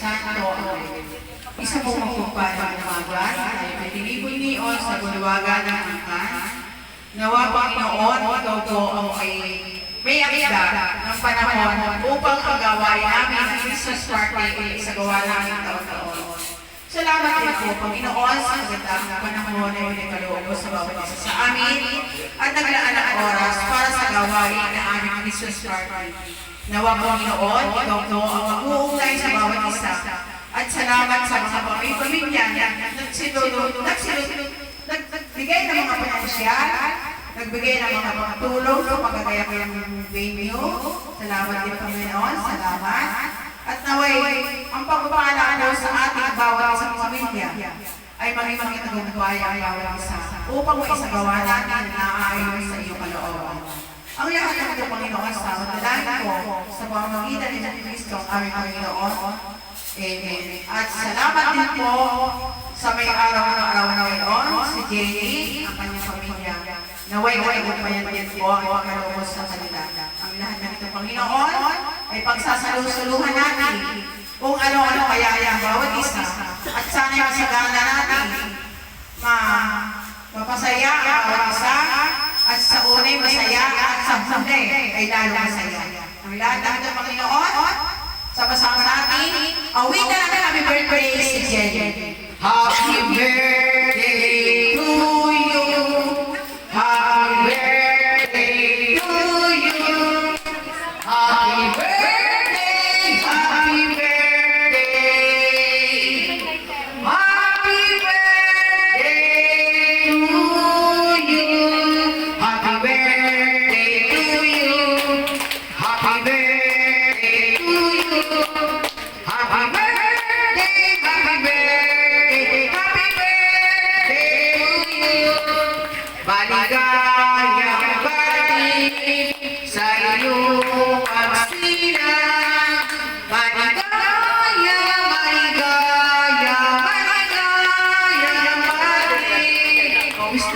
Santo. Isa po magpupala ng magas, tayo pinipunion sa bulwagan ng angkan. Nawa Panginoon, ikaw po ang may akda ng panahon upang ang gawain namin ang Christmas party sa gawa namin taon-taon. Salamat din po, Panginoon, sa magandang panahon na pinagkaloob sa bawat isa sa amin at naglaan ng oras para sa gawain na aming Christmas party. Nawa Panginoon, ikaw po ang mag-uugnay sa bawat isa. At salamat sa mga pamilya na nagbigay ng mga panansiyal, nagbigay ng mga pagtulong sa pagkagayak ng venue. Salamat din Panginoon, salamat. At naway, ang pagpapala ko sa ating bawat isang pamilya ay maging tagumpay ang bawat isa upang maisagawa natin na naayon sa iyong kalooban. Ang lahat ng ito, Panginoon, sa matalain ko sa pamamagitan ni Kristo ang aming Panginoon. Amen. At salamat din po sa may araw na ngayon, si Jenny, ang kanyang pamilya. Naway tagumpayan din po ang pagkaloob sa kanila. Ang lahat ng ito, Panginoon, ay pagsasalusuluhan natin kung ano-ano kaya ang bawat isa. At sana'y masagana natin mapasaya ang bawat isa at sa unay masaya at sa huli ay lalo masaya. Ang lahat ng ito, Panginoon, sama-sama natin, awit na natin happy birthday si Jenny. Happy birthday to you. Happy birthday to you. Happy birthday, happy birthday. Happy birthday to you. Happy birthday to you. Happy birthday to you. Happy birthday, happy birthday, happy birthday to you. Maligayang bati sa iyong pagsilang. Maligayang, maligayang, maligayang bati. Oh, miss.